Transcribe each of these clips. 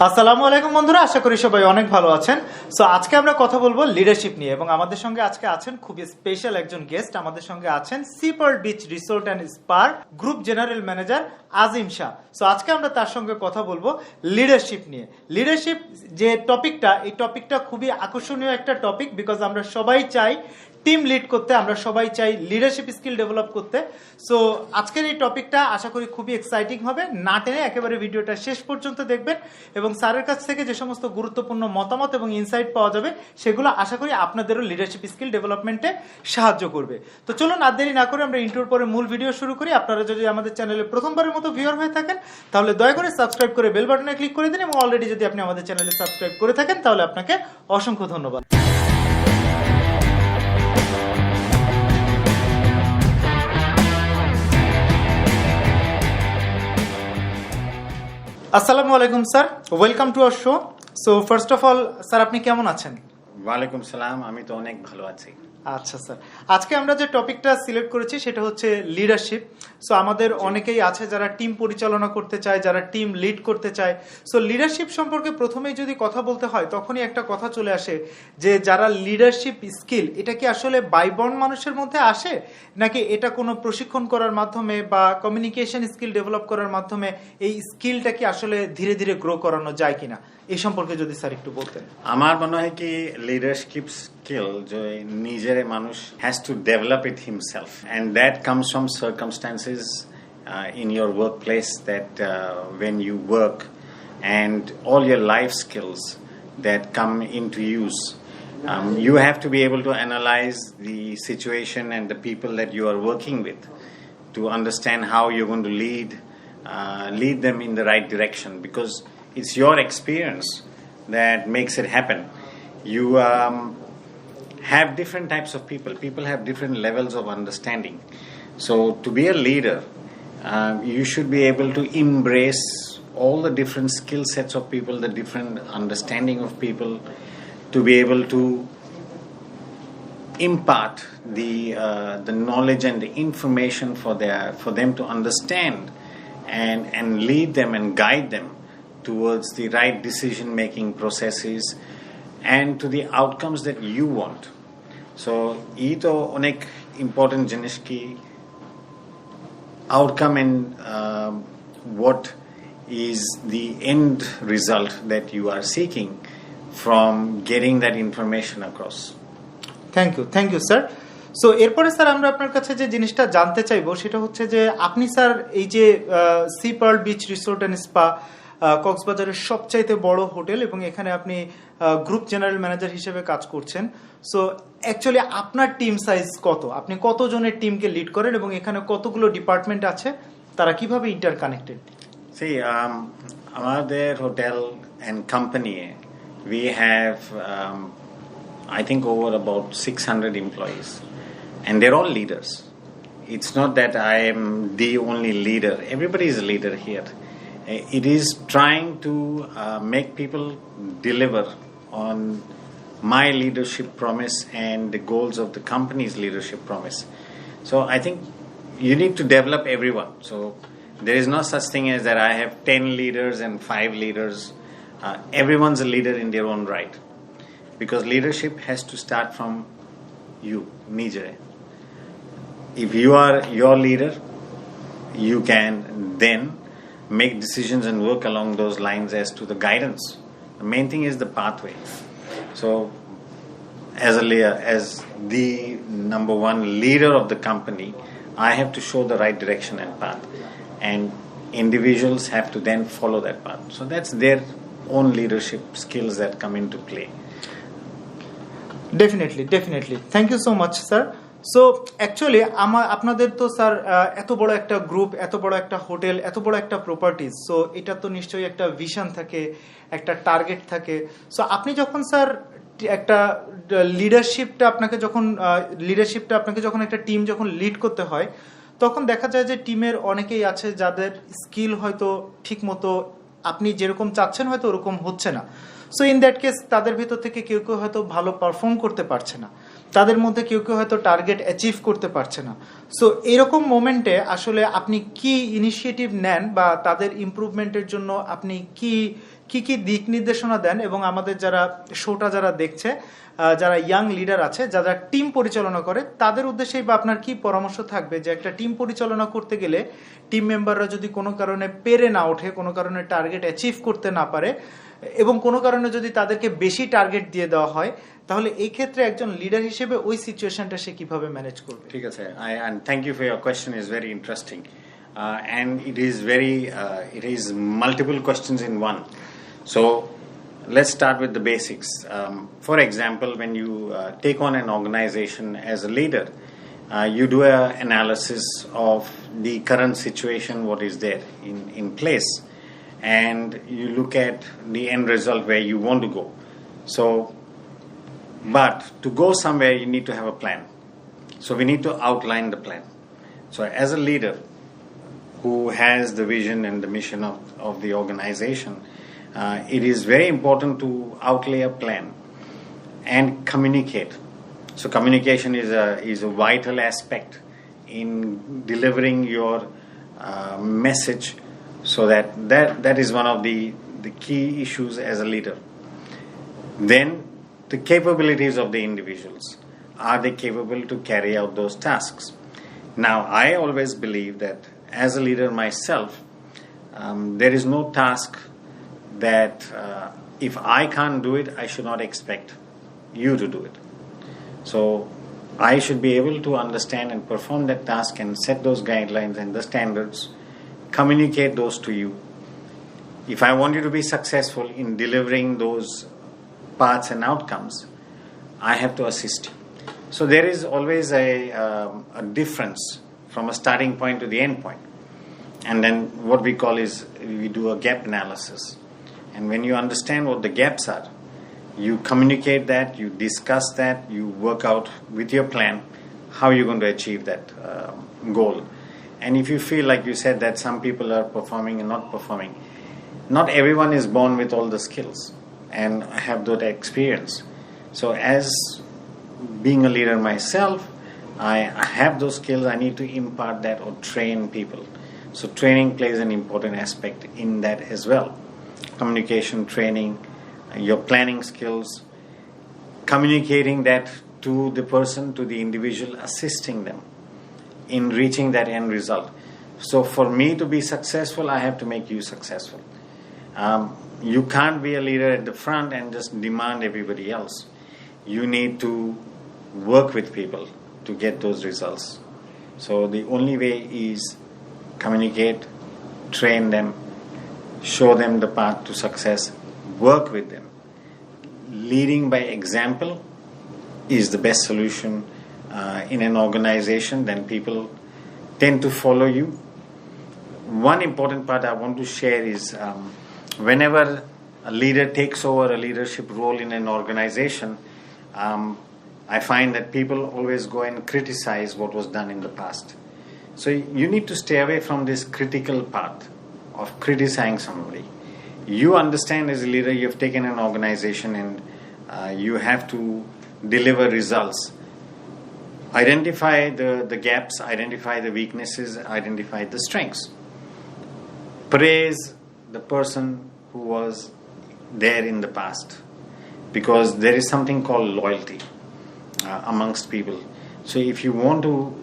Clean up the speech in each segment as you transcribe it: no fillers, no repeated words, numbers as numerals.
আসসালামু আলাইকুম বন্ধুরা, আশা করি সবাই অনেক ভালো আছেন। সো আজকে আমরা কথা বলবো লিডারশিপ নিয়ে এবং আমাদের সঙ্গে আজকে আছেন খুবই স্পেশাল একজন গেস্ট। আমাদের সঙ্গে আছেন sipper beach Resort and spare group general manager Azim Shah. So আজকে আমরা তার সঙ্গে কথা বলবো লিডারশিপ নিয়ে। লিডারশিপ যে টপিকটা, এই টপিকটা খুবই আকর্ষণীয় একটা টপিক, বিকজ আমরা সবাই চাই টিম লিড করতে, আমরা সবাই চাই লিডারশিপ স্কিল ডেভেলপ করতে। সো আজকের এই টপিকটা আশা করি খুবই এক্সাইটিং হবে। না টেনে একেবারে ভিডিওটা শেষ পর্যন্ত দেখবেন এবং স্যারের কাছ থেকে যে সমস্ত গুরুত্বপূর্ণ মতামত এবং ইনসাইট পাওয়া যাবে সেগুলো আশা করি আপনাদেরও লিডারশিপ স্কিল ডেভেলপমেন্টে সাহায্য করবে। তো চলুন আর দেরি না করে আমরা ইন্ট্রোর পরে মূল ভিডিও শুরু করি। আপনারা যদি আমাদের চ্যানেলে প্রথমবারের মতো ভিউয়ার হয়ে থাকেন তাহলে দয়া করে সাবস্ক্রাইব করে বেল বাটনে ক্লিক করে দিন এবং অলরেডি যদি আপনি আমাদের চ্যানেলে সাবস্ক্রাইব করে থাকেন তাহলে আপনাকে অসংখ্য ধন্যবাদ। আসসালামু আলাইকুম sir, welcome to our show. So first of all sir, আপনি কেমন আছেন? ওয়ালাইকুম সালাম, আমি তো অনেক ভালো আছি। আচ্ছা স্যার, আজকে আমরা যে টপিকটা সিলেক্ট করেছি সেটা হচ্ছে লিডারশিপ। সো আমাদের অনেকেই আছে যারা টিম পরিচালনা করতে চায়, যারা টিম লিড করতে চায়। সো লিডারশিপ সম্পর্কে প্রথমেই যদি কথা বলতে হয় তখনই একটা কথা চলে আসে যে যারা লিডারশিপ স্কিল, এটা কি আসলে বাইবর্ন মানুষের মধ্যে আসে নাকি এটা কোনো প্রশিক্ষণ করার মাধ্যমে বা কমিউনিকেশন স্কিল ডেভেলপ করার মাধ্যমে এই স্কিলটা কি আসলে ধীরে ধীরে গ্রো করানো যায় কিনা, এই সম্পর্কে যদি স্যার একটু বলতেন। আমার মনে হয় কি লিডারশিপ স্কিল যে নিজের মানুষ has to develop it himself, and that comes from circumstances in your workplace, that when you work and all your life skills that come into use, you have to be able to analyze the situation and the people that you are working with to understand how you're going to lead them in the right direction, because it's your experience that makes it happen. You have different types of people. People have different levels of understanding. So to be a leader, you should be able to embrace all the different skill sets of people, the different understanding of people, to be able to impart the knowledge and the information for them to understand and lead them and guide them towards the right decision making processes and to the outcomes that you want. So ito onek important jinish ki outcome and what is the end result that you are seeking from getting that information across. Thank you sir. So এরপরে sir আমরা আপনার কাছে যে জিনিসটা জানতে চাইবো সেটা হচ্ছে যে আপনি স্যার এই যে Sea Pearl Beach Resort and Spa কক্সবাজারের সবচাইতে বড় হোটেল এবং এখানে আপনি গ্রুপ জেনারেল ম্যানেজার হিসেবে কাজ করছেন। সো অ্যাকচুয়ালি আপনার টিম সাইজ কত, আপনি কতজনের টিমকে লিড করেন এবং এখানে কতগুলো ডিপার্টমেন্ট আছে, তারা কিভাবে ইন্টারকানেক্টেড? See, আমাদের hotel and company, we have I think over about 600 employees, and they're all leaders. It's not that I am the only leader. Everybody is a leader here. It is trying to make people deliver on my leadership promise and the goals of the company's leadership promise. So I think you need to develop everyone. So there is no such thing as that I have 10 leaders and 5 leaders. Everyone's a leader in their own right, because leadership has to start from you, Nijere. If you are your leader, you can then make decisions and work along those lines as to the guidance. The main thing is the pathway. So as the number one leader of the company, I have to show the right direction and path, and individuals have to then follow that path. So that's their own leadership skills that come into play. Definitely thank you so much sir. So actually আপনাদের তো sir এত বড় একটা group, এত বড় একটা hotel, এত বড় একটা প্রপার্টিজ, সো এটা তো নিশ্চয়ই একটা ভিশন থাকে, একটা টার্গেট থাকে। সো আপনি যখন স্যার একটা লিডারশিপটা আপনাকে যখন একটা টিম যখন লিড করতে হয় তখন দেখা যায় যে টিমের অনেকেই আছে যাদের স্কিল হয়তো ঠিক মতো আপনি যেরকম চাচ্ছেন হয়তো ওরকম হচ্ছে না। সো ইন দ্যাট কেস তাদের ভিতর থেকে কেউ কেউ হয়তো ভালো পারফর্ম করতে পারছে না, তাদের মধ্যে কেউ কেউ হয়তো টার্গেট অ্যাচিভ করতে পারছে না। সো এরকম মোমেন্টে আসলে আপনি কি ইনিশিয়েটিভ নেন বা তাদের ইমপ্রুভমেন্টের জন্য আপনি কি কি কি দিক নির্দেশনা দেন এবং আমাদের যারা শোটা যারা দেখছে যারা ইয়াং লিডার আছে যারা টিম পরিচালনা করে তাদের উদ্দেশ্যেই বা আপনার কি পরামর্শ থাকবে যে একটা টিম পরিচালনা করতে গেলে টিম মেম্বাররা যদি কোনো কারণে পেরে না ওঠে, কোনো কারণে টার্গেট অ্যাচিভ করতে না পারে এবং কোনো কারণে যদি তাদেরকে বেশি টার্গেট দিয়ে দেওয়া হয়, তাহলে এই ক্ষেত্রে একজন লিডার হিসেবে ওই সিচুয়েশনটা সে কিভাবে ম্যানেজ করবে? ঠিক আছে, and thank you for your question. Is very interesting, and it is multiple questions in one. So let's start with the basics. For example, when you take on an organization as a leader, you do an analysis of the current situation, what is there in place, and you look at the end result where you want to go. So, but to go somewhere, you need to have a plan. So we need to outline the plan. So as a leader who has the vision and the mission of the organization, it is very important to outlay a plan and communicate. So communication is a vital aspect in delivering your message. So that is one of the key issues as a leader. Then the capabilities of the individuals. Are they capable to carry out those tasks? Now, I always believe that as a leader myself, there is no task that if I can't do it, I should not expect you to do it. So I should be able to understand and perform that task and set those guidelines and the standards, communicate those to you. If I want you to be successful in delivering those paths and outcomes, I have to assist you. So there is always a difference from a starting point to the end point. And then what we call is we do a gap analysis. And when you understand what the gaps are, you communicate that, you discuss that, you work out with your plan how you're going to achieve that goal. And if you feel, like you said, that some people are performing and not performing, not everyone is born with all the skills and have that experience. So as being a leader myself, I have those skills. I need to impart that or train people. So training plays an important aspect in that as well. Communication training, your planning skills, communicating that to the person, to the individual, assisting them in reaching that end result. So for me to be successful, I have to make you successful. You can't be a leader at the front and just demand everybody else. You need to work with people to get those results. So the only way is communicate, train them, show them the path to success, work with them. Leading by example is the best solution in an organization. Then people tend to follow you. One important part I want to share is whenever a leader takes over a leadership role in an organization, I find that people always go and criticize what was done in the past. So you need to stay away from this critical part of criticizing somebody. You understand as a leader, you've taken an organization and you have to deliver results. Identify the gaps, identify the weaknesses, identify the strengths. Praise the person who was there in the past, because there is something called loyalty amongst people. So if you want to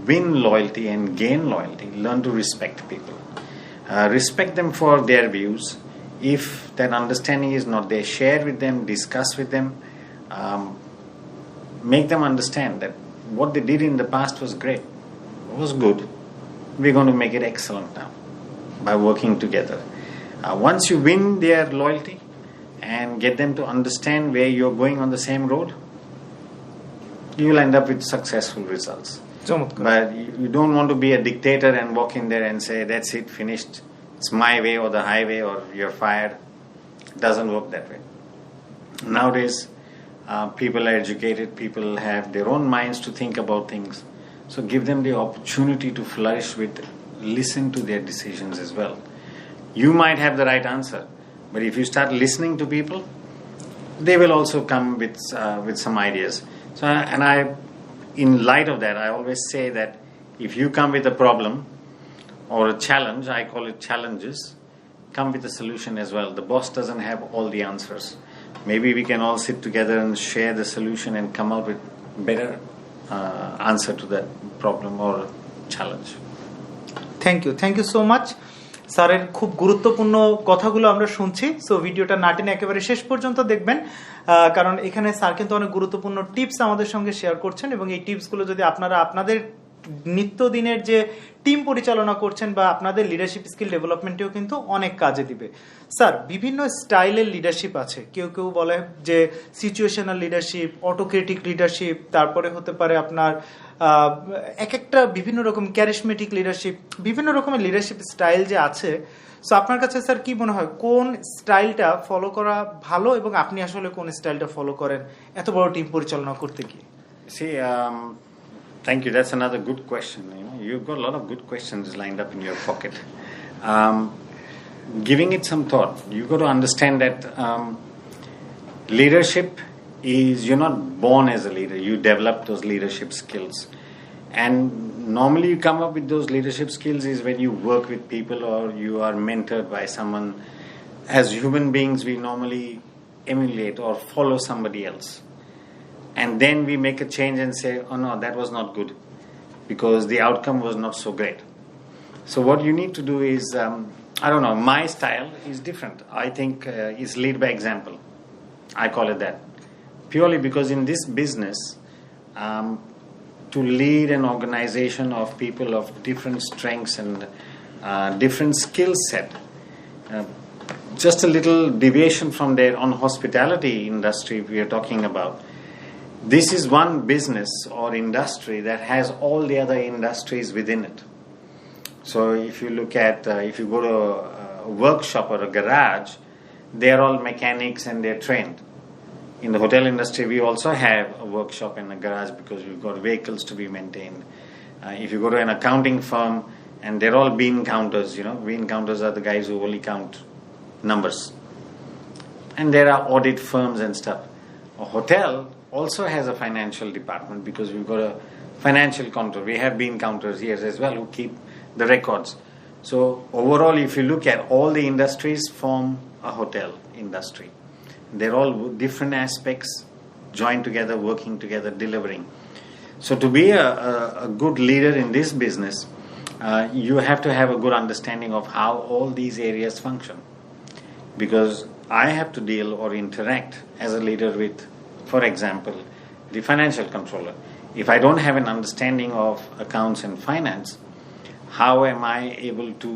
win loyalty and gain loyalty, learn to respect people. Respect them for their views. If that understanding is not there, share with them, discuss with them, make them understand that what they did in the past was great, was good. We're going to make it excellent now by working together. Once you win their loyalty and get them to understand where you're going on the same road, you will end up with successful results. But you don't want to be a dictator and walk in there and say, that's it, finished, it's my way or the highway or you're fired. It doesn't work that way. Nowadays, people are educated, people have their own minds to think about things. So give them the opportunity to flourish with, listen to their decisions as well. You might have the right answer, but if you start listening to people, they will also come with some ideas. So, and in light of that, I always say that if you come with a problem or a challenge, I call it challenges, come with a solution as well. The boss doesn't have all the answers. Maybe we can all sit together and share the solution and come up with better answer to that problem or challenge. Thank you so much স্যারের খুব গুরুত্বপূর্ণ কথাগুলো আমরা শুনছি। So ভিডিওটা না টেনে একেবারে শেষ পর্যন্ত দেখবেন, কারণ এখানে স্যার কিন্তু অনেক গুরুত্বপূর্ণ টিপস আমাদের সঙ্গে শেয়ার করছেন, এবং এই টিপসগুলো যদি আপনারা আপনাদের নিত্যদিনের যে টিম পরিচালনা করছেন বা আপনাদের লিডারশিপ স্কিল ডেভেলপমেন্টেও কিন্তু অনেক কাজে দিবে। স্যার, বিভিন্ন স্টাইলের লিডারশিপ আছে। কেউ কেউ বলে যে সিচুয়েশনাল লিডারশিপ, অটোক্রেটিক লিডারশিপ, তারপরে হতে পারে আপনার এক একটা বিভিন্ন রকম ক্যারিশমেটিক লিডারশিপ, বিভিন্ন রকমের লিডারশিপ স্টাইল যে আছে। সো আপনার কাছে স্যার কি মনে হয় কোন স্টাইলটা ফলো করা ভালো, এবং আপনি আসলে কোন স্টাইলটা ফলো করেন এত বড় টিম পরিচালনা করতে গিয়ে? Thank you. That's another good question. You've got a lot of good questions lined up in your pocket. Giving it some thought, you've got to understand that leadership is, you're not born as a leader. You develop those leadership skills. And normally you come up with those leadership skills is when you work with people or you are mentored by someone. As human beings, we normally emulate or follow somebody else. And then we make a change and say, oh no, that was not good because the outcome was not so great. So what you need to do is, I don't know, my style is different. I think is lead by example. I call it that. Purely because in this business, to lead an organization of people of different strengths and different skill set, just a little deviation from there on hospitality industry we are talking about. This is one business or industry that has all the other industries within it. So if you look at, if you go to a workshop or a garage, they're all mechanics and they're trained. In the hotel industry, we also have a workshop and a garage because we've got vehicles to be maintained. If you go to an accounting firm, and they're all bean counters, bean counters are the guys who only count numbers. And there are audit firms and stuff. A hotel also has a financial department because we've got a financial counter. We have bean counters here as well who keep the records. So overall, if you look at all the industries form a hotel industry. They're all different aspects joined together, working together, delivering. So to be a good leader in this business, you have to have a good understanding of how all these areas function. Because I have to deal or interact as a leader with, for example, the financial controller. If I don't have an understanding of accounts and finance, how am I able to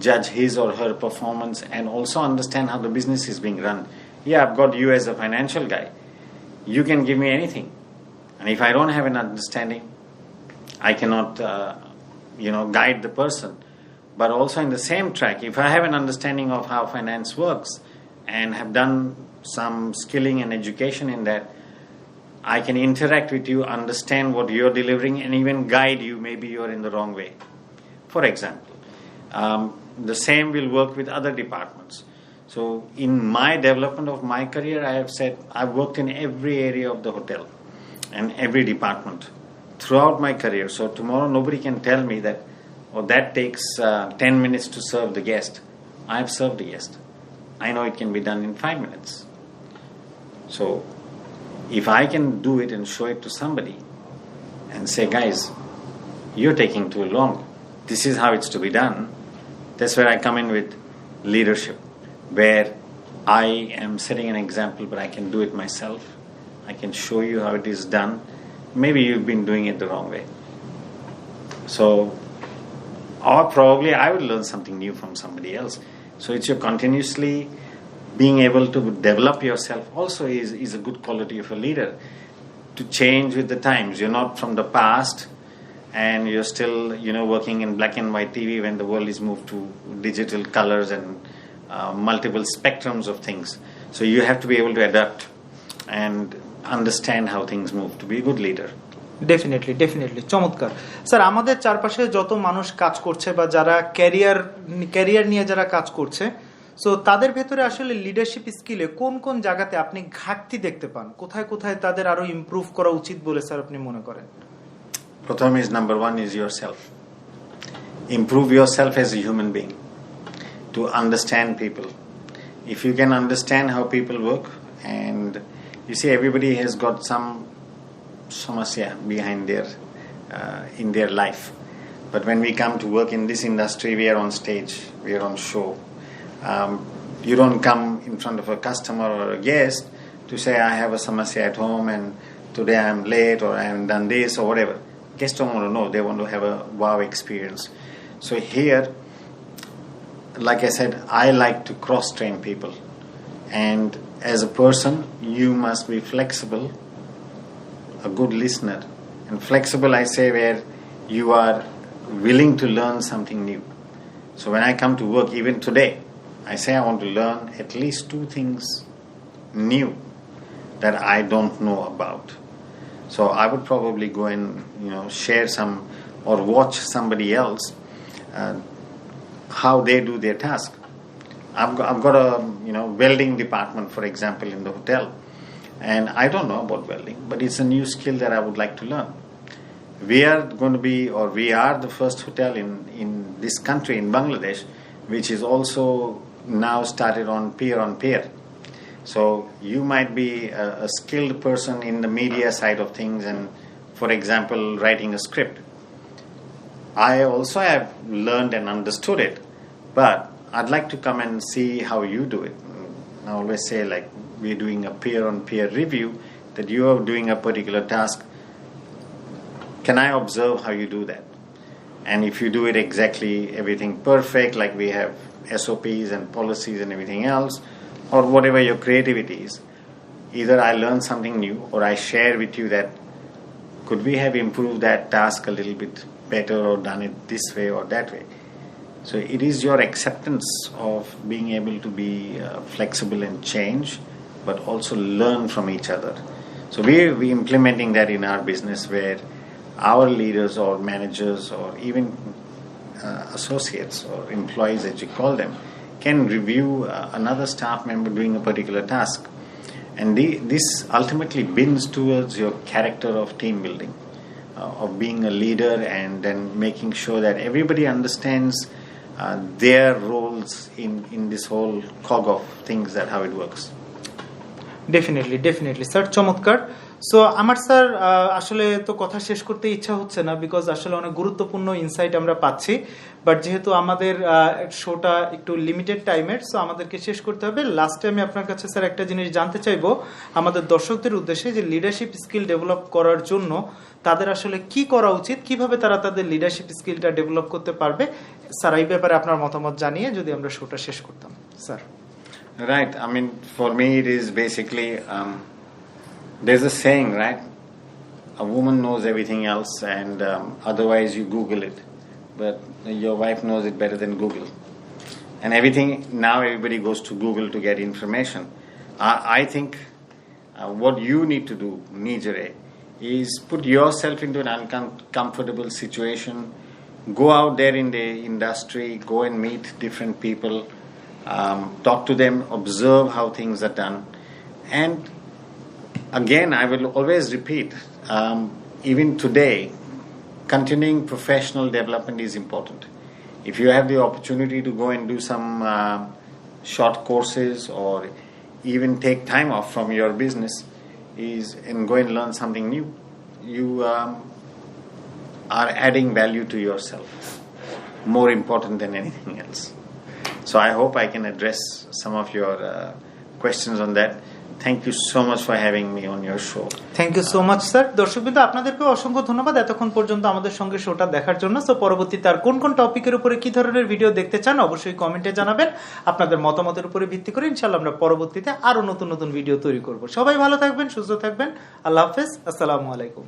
judge his or her performance and also understand how the business is being run? Yeah, I've got you as a financial guy. You can give me anything. And if I don't have an understanding, I cannot, guide the person. But also in the same track, if I have an understanding of how finance works and have done some skilling and education in that, I can interact with you, understand what you're delivering, and even guide you. Maybe you're in the wrong way. For example, the same will work with other departments. So in my development of my career, I have said I've worked in every area of the hotel and every department throughout my career. So tomorrow nobody can tell me that, that takes 10 minutes to serve the guest. I have served the guest. I know it can be done in 5 minutes. So if I can do it and show it to somebody and say, guys, you're taking too long. This is how it's to be done. That's where I come in with leadership, where I am setting an example, but I can do it myself. I can show you how it is done. Maybe you've been doing it the wrong way. So, or probably I will learn something new from somebody else. So it's your continuously being able to develop yourself also is a good quality of a leader. To change with the times. You're not from the past and you're still, working in black and white TV when the world is moved to digital colors and multiple spectrums of things. So you have to be able to adapt and understand how things move to be a good leader. Definitely চমৎকার। Sir, আমাদের চারপাশে যত মানুষ কাজ করছে বা যারা career নিয়ে যারা কাজ করছে, সো তাদের ভেতরে আসলে লিডারশিপ স্কিলে কোন কোন জায়গাতে আপনি ঘাটতি দেখতে পান, কোথায় কোথায় তাদের আরো ইমপ্রুভ করা উচিত বলে স্যার আপনি মনে করেন? প্রথম is number one is yourself. Improve yourself as a human being. to understand people. If you can understand how people work, and you see everybody has got some samasya behind their in their life. But when we come to work in this industry, we are on stage, we are on show. You don't come in front of a customer or a guest to say, I have a samasya at home and today I'm late or I haven't done this or whatever. Guests don't want to know, they want to have a wow experience. So here, like I said, I like to cross-train people. And as a person, you must be flexible, a good listener. And flexible, I say, where you are willing to learn something new. So when I come to work, even today, I say I want to learn at least 2 things new that I don't know about. So I would probably go and share some or watch somebody else how they do their task. I've got a welding department, for example, in the hotel, and I don't know about welding, but it's a new skill that I would like to learn. We are going to be, or we are the first hotel in this country, in Bangladesh, which is also now started on peer. So you might be a skilled person in the media side of things and, for example, writing a script. I also have learned and understood it, but I'd like to come and see how you do it. I always say, like, we're doing a peer-on-peer review, that you are doing a particular task. Can I observe how you do that? And if you do it exactly, everything perfect, like we have SOPs and policies and everything else, or whatever your creativity is, either I learn something new or I share with you that could we have improved that task a little bit better or done it this way or that way. So it is your acceptance of being able to be flexible and change, but also learn from each other. So we're implementing that in our business, where our leaders or managers or even associates or employees, as you call them, can review another staff member doing a particular task. And this ultimately binds towards your character of team building, of being a leader, and then making sure that everybody understands their roles in this whole cog of things, that how it works. Definitely sir, চমৎকার। So আমার sir আসলে তো কথা শেষ করতে ইচ্ছা হচ্ছে না, বিকজ আসলে অনেক গুরুত্বপূর্ণ ইনসাইট আমরা পাচ্ছি, বাট যেহেতু আমাদের শোটা একটু লিমিটেড টাইমের, সো আমাদেরকে শেষ করতে হবে। লাস্টে আমি আপনার কাছে স্যার একটা জিনিস জানতে চাইবো আমাদের দর্শকদের উদ্দেশ্যে, যে লিডারশিপ স্কিল ডেভেলপ করার জন্য তাদের আসলে কি করা উচিত, কিভাবে তারা তাদের লিডারশিপ স্কিলটা ডেভেলপ করতে পারবে। স্যার এই ব্যাপারে আপনার মতামত জানিয়ে যদি আমরা শোটা শেষ করতাম, sir. Right. I mean, for me, it is basically, there's a saying, right? A woman knows everything else, and otherwise you Google it. But your wife knows it better than Google. And everything, now everybody goes to Google to get information. I think what you need to do, Nijere, is put yourself into an uncomfortable situation. Go out there in the industry, go and meet different people. Talk to them, observe how things are done, and again I will always repeat, even today, continuing professional development is important. If you have the opportunity to go and do some short courses or even take time off from your business and go and learn something new, you are adding value to yourself, more important than anything else. So I hope I can address some of your questions on that. Thank you so much for having me on your show. Thank you so much sir. দর্শকবৃন্দ, আপনাদেরকে অসংখ্য ধন্যবাদ এতক্ষণ পর্যন্ত আমাদের সঙ্গে শোটা দেখার জন্য। সো পরবর্তীতে আর কোন কোন টপিকের উপরে কি ধরনের ভিডিও দেখতে চান অবশ্যই কমেন্টে জানাবেন। আপনাদের মতামতের উপরে ভিত্তি করে ইনশাআল্লাহ আমরা পরবর্তীতে আরো নতুন নতুন ভিডিও তৈরি করব। সবাই ভালো থাকবেন, সুস্থ থাকবেন। আল্লাহ হাফেজ, আসসালামু আলাইকুম।